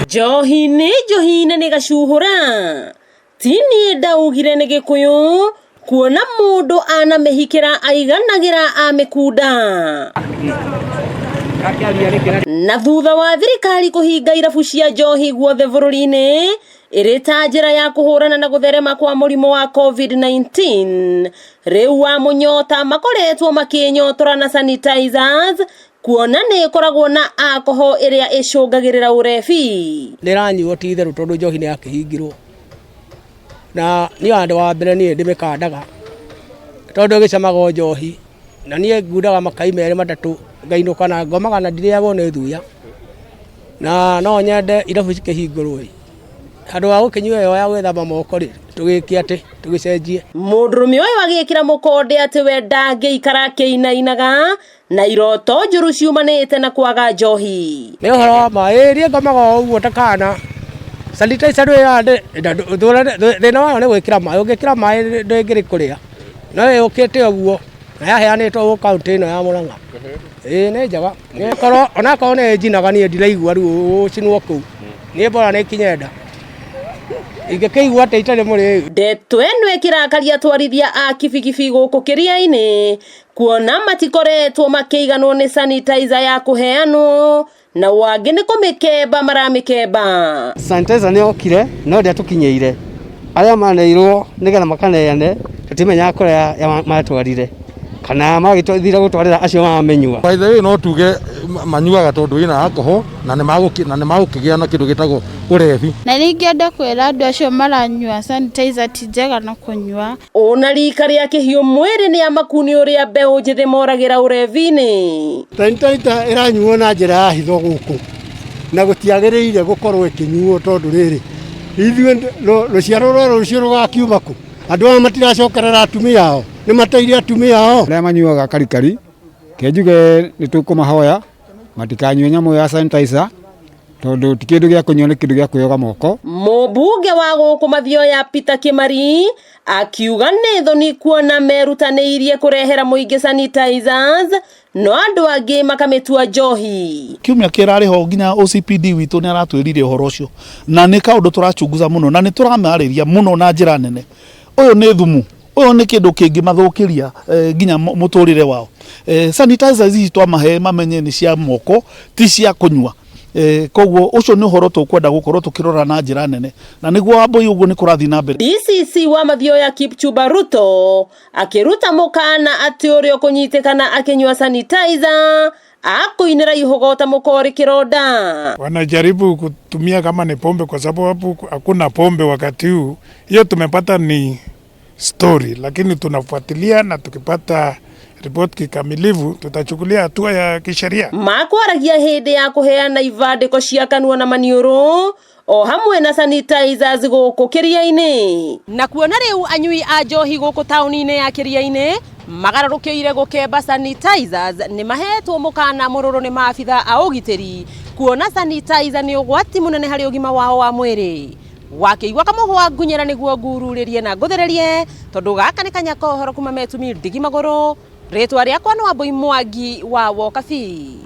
Njohi nĩ gacuhũra tini ndaugire nĩ gĩkũyũ kuona mũndũ anamĩhikĩra aiganagĩra amĩkunda. Na thutha wa thirikari kũhinga irabu cia njohi guothe bũrũri-inĩ ĩrĩ ta njĩra ya kũhũrana na gũtherema kwa mũrimũ wa COVID-19, rĩu wa mũnyota makoretwo makĩnyotora na sanitizers kuona nĩ ĩkoragwo na alcohol ĩrĩa ĩcũngagĩrĩra ũrebi. Nĩranyuo ti itherũ tondũ njohi nĩ yakĩhingirwo, na niĩ handũ wa mbere niĩ ndĩmĩkandaga tondũ gĩcamaga njohi, na niĩ ngundaga makai merĩ matatũ ngainũka na ngomaga na ndirĩagwo nĩ thuya, na no nyende irabu cikĩhingũrwo handũ wa gũkĩnyua ĩyo ya gwĩthamba moko rĩ tũgĩke atĩ tũgĩcenjie. Mũndũrũme ũyũ agĩkĩra mũkonde atĩ we ndangĩikara akĩinainaga na iroto njũru ciumanĩte na kwaga njohi. Nĩ ũhoro wa ma ĩrĩa ngomaga ũguo ta kana sanitizer thĩna wayo nĩ gwĩkĩra maĩ, ũngĩkĩra maĩ ndĩngĩrĩ kũrĩa no yũkĩte ũguo na yaheanĩtwo gũkũ kaũntĩ ĩno ya Mũrang'a. Nĩ njega onakorwo nĩ njinaga niĩ ndiraigua ruo gũcinwo kũu, niĩ mbora nĩ kinye nda ingĩkĩigua atĩ itarĩ mũrĩu. Ndeto ĩno ĩkĩrakaria atwarithia a kibikibi gũkũ kĩria-inĩ kuona matikoretwo makĩiganwo nĩ sanitizer ya kũheanwo na wangĩ nĩ kũmĩkemba maramĩkemba. Sanitizer nĩ yokire no ndĩatũkinyĩire, arĩa maneirwo nĩgetha makaneane tũtimenyaga kũrĩa matwarire kana magĩthira gũtwarĩra acio mamanyua. By the way no tuge manyuaga tondũ ina alcohol na nĩ magũkĩgĩa na kĩndũ gĩtagwo ũrebi. Na ningĩenda kwĩra andũ acio maranyua sanitizer ti njega na kũnyua. Ona rika rĩa kĩhiũ mwĩrĩ nĩ amakuni ũrĩa mbeũ njĩthĩ moragĩra ũrebi-inĩ. Sanitizer ĩranyuo na njĩra ya hitho gũkũ na gũtiagĩrĩire gũkorwo ĩkĩnyuo tondũ rĩrĩ ithuĩ rũciaro rũcio rũgakiuma kũ? Andũ aya matiracokerera atumia ao, nĩ mateire atumia ao. Arĩa manyuaga karikari kenjuge nĩ tũkũmahoya matikanyue nyamũ ya sanitizer tondũ ti kĩndũ gĩa kũnyua, nĩ kĩndũ gĩa kwĩyoga moko. Mũmbunge wa gũkũ Mathioya Peter Kimari akiuga nĩ thoni kuona merutanĩirie kũrehera mũingĩ sanitizers no andũ angĩ makamĩtua njohi. Kiumia kĩrarĩ ho nginya OCPD witũ nĩ aratwĩrire ũhoro ũcio na nĩ kaũndũ tũrachunguza mũno na nĩ tũramarĩria mũno na njĩra nene. Ũyũ nĩ thumu, ũyũ nĩ kĩndũ kĩngĩ mathũkĩria nginya mũtũrĩre wao. Sanitizers ici twamahe mamenye nĩ cia moko ti cia kũnyua. Koguo ũcio nĩ ũhoro tũkwenda gũkorwo tũkĩrora na njĩra nene na nĩguo wamboi ũguo nĩ kũrathiĩ na mbere. DCC wa Mathioya Kipchumba Ruto akĩruta mũkana atĩ ũrĩa kũnyitĩkana akĩnyua sanitizer akuinĩra ihogota mũkori kĩronda. Wanajaribu kutumia kama ni pombe kwa sababu hakuna pombe wakati huu. Hiyo tumepata ni story, lakini tunafuatilia na tukipata ripoti kikamilifu tutachukulia hatua ya kisheria. Makwaragia hĩndĩ ya kũheana ibandĩko cia kanua na maniũrũ o hamwe na sanitizers gũkũ kĩria-inĩ. Na kuona rĩu anyui a njohi gũkũ taũni-inĩ ya kĩria-inĩ magarũrũkĩire gũkemba sanitizers nĩ mahetwo mũkana mũrũrũ nĩ maabitha a ũgitĩri kuona sanitizer nĩ ũgwati mũnene harĩ ũgima wao wa mwĩrĩ. Wakĩigua kamũhwa ngunyĩra nĩguo ngururĩrie na ngũthererie tondũ gaka nĩ Kanyako ũhoro kuma Metumi Ndigi Magũrũ. Rĩtwa rĩakwa nĩ Wambui Mwangi wa Wokabi.